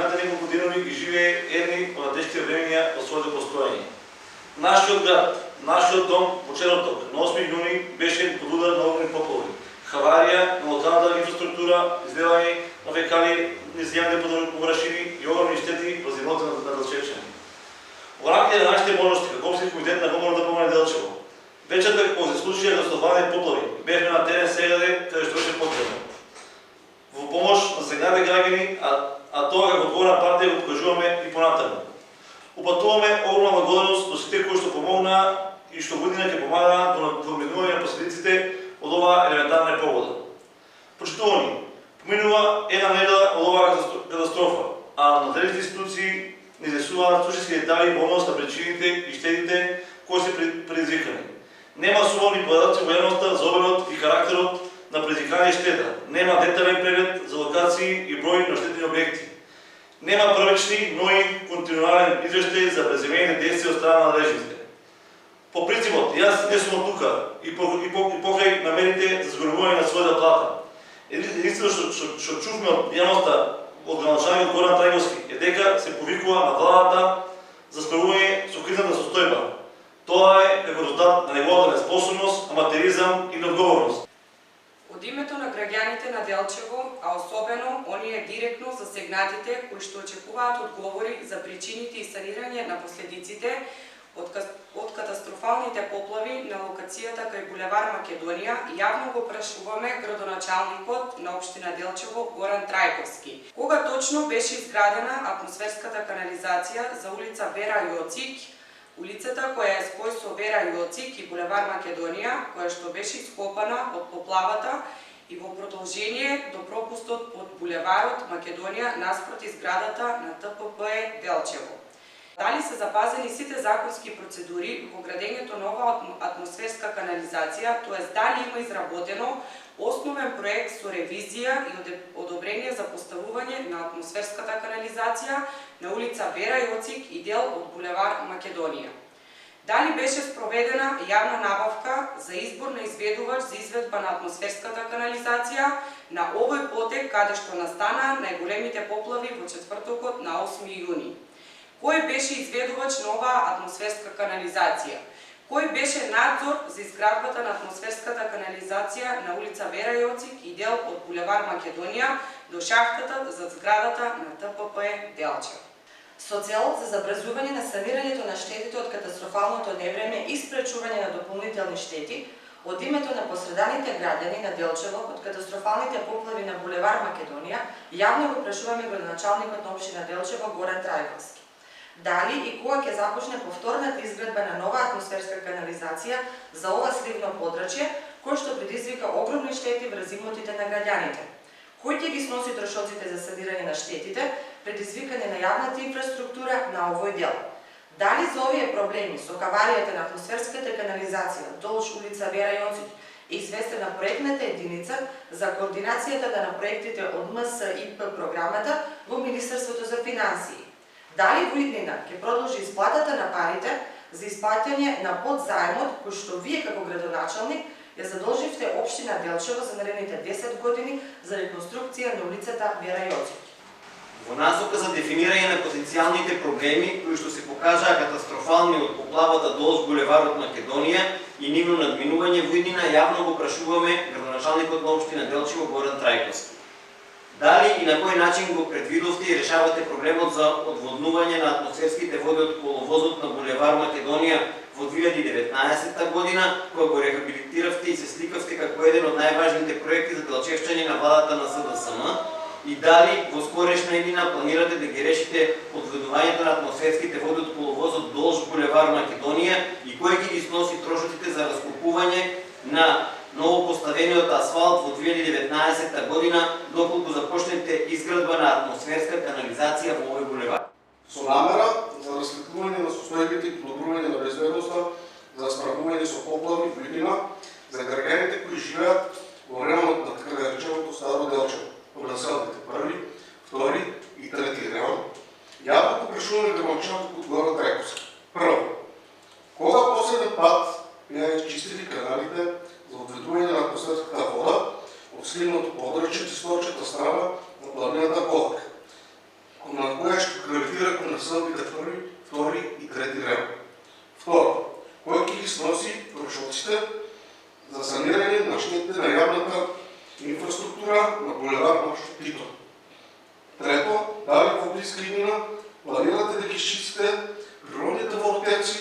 минате неколку денови ги живее едни од тешките времења од своето постоење. Нашиот град, нашиот дом во Черноток на 8 јуни беше под удар на огромни поплави. Хаварија на локалната инфраструктура, изливање на фекалии низ јавните површини и огромни штети во земјата на Делчевчани. Во рамките на нашите можности како општински комитет на Комора да помогне Делчево, вечерта кога се случија катастрофални поплави, бевме на терен сегаде каде што беше потребно. Во помош на засегнатите граѓани, а тоа како одговорна партија го покажуваме и понатаму. Упатуваме огромна благодарност до сите кои што помогнаа и што година ќе помагаат во обминување на последиците од оваа елементарна непогода. Почитувани, поминува една недела од оваа катастрофа, а надредните институции не изјаснуваат сушински детали во однос на причините и штетите кои се предизвикани. Нема сумовни податоци во јавноста за обемот и карактерот на предизвикани штета. Нема детален преглед за локации и број на штетени објекти. Нема првични, но и континуален извештај за преземени действија од страна на надлежните. По принципот, јас не сум тука и покрај намерите за зголемување на својата плата. Единствено што чувме од јавноста од градоначалникот Горан Трајковски е дека се повикува на владата за справување со кризната состојба. Тоа е како резултат на неговата неспособност, аматеризам и неодговорност. Од името на граѓаните на Делчево, а особено оние директно засегнатите кои што очекуваат одговори за причините и санирање на последиците од катастрофалните поплави на локацијата кај булевар Македонија, јавно го прашуваме градоначалникот на општина Делчево Горан Трајковски. Кога точно беше изградена атмосферската канализација за улица Вера Јоцик, улицата која е спој со Вера Јоцик и булевар Македонија, која што беше ископана од поплавата и во продолжение до пропустот под булеварот Македонија наспроти зградата на ТПП Делчево. Дали се запазени сите законски процедури во градењето на оваа атмосферска канализација, тоест дали има изработено основен проект со ревизија и одобрение за поставување на атмосферската канализација на улица Вера Јоцик и дел од булевар Македонија. Дали беше спроведена јавна набавка за избор на изведувач за изведба на атмосферската канализација на овој потек каде што настанаа најголемите поплави во четвртокот на 8 јуни. Кој беше изведувач на оваа атмосферска канализација? Кој беше надзор за изградбата на атмосферската канализација на улица Вера Јоцик и дел од булевар Македонија до шахтата за зградата на ТПП Делчево? Со цел за забрзување на санирањето на штетите од катастрофалното невреме и спречување на дополнителни штети, од името на постраданите граѓани на Делчево од катастрофалните поплави на булевар Македонија, јавно го прашуваме градоначалникот на општина Делчево Горан Трајковски. Дали и кога ќе започне повторната изградба на нова атмосферска канализација за ова сливно подрачје, кој што предизвика огромни штети врз имотите на граѓаните? Кој ќе ги сноси трошоците за санирање на штетите, предизвикани на јавната инфраструктура на овој дел? Дали за овие проблеми со хаваријата на атмосферската канализација долж улица Вера Јоцик е известена проектната единица за координацијата на проектите од МСИП програмата во Министерството за финансии? Дали во иднина ќе продолжи исплатата на парите за исплаќање на подзаемот кој што вие како градоначалник ја задолживте општина Делчево за наредните 10 години за реконструкција на улицата Вера Јоцик? Во насока за дефинирање на потенцијалните проблеми кои што се покажаа катастрофални од поплавата долж булеварот Македонија и нивно надминување во иднина, јавно го прашуваме градоначалникот на општина Делчево Горан Трајковски. Дали и на кој начин го предвидовте и решавате проблемот за одводнување на атмосферските води од коловозот на булевар Македонија во 2019 година, кога го рехабилитиравте и се сликавте како еден од најважните проекти за делчевчани на владата на СДСМ? И дали во скорешна иднина планирате да ги решите одводувањето на атмосферските води од коловозот долж булевар Македонија и кој ќе ги сноси трошоците за раскопување на новопоставениот асфалт во 2019 година, доколку започнете изградба на атмосферска канализација во овој булевар? Со намера за расветлување на состојбите и подобрување на безбедноста за справување со поплави во иднина за граѓаните кои живеат во районот на така нареченото Старо Делчево, во населбите први, втори и трети район, јавно го прашуваме градоначалникот Горан Трајковски. Прво, кога последен пат беа чистили каналите за одведување на атмосферската вода од сливното подрачје чистовачната страна на планината Голак? На Пловдивска иднина, планирате да ги изчистите природните водотеци,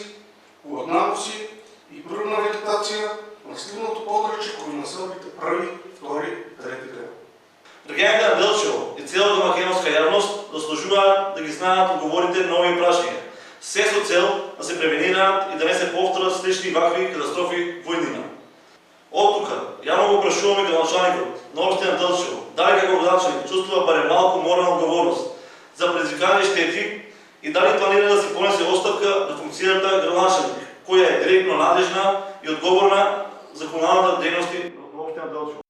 наноси и природна вегетация на сливното подрече, кои населбите први, втори, трети ден. Граѓаните на Делчево и целата македонска јавност заслужуваат да ги знаат одговорите на овие прашања. Се со цел да се превенираат и да не се повторат слични вакви катастрофи во иднина. Од тука, јавно го прашуваме градоначалникот на општина Делчево, дали како градоначалник чувствува барем малку морална одговорност за предизвикани штети и дали планира да се понесе оставка на функцијата градоначалник, која е директно надлежна и одговорна за комуналната дејности во општина Делчево.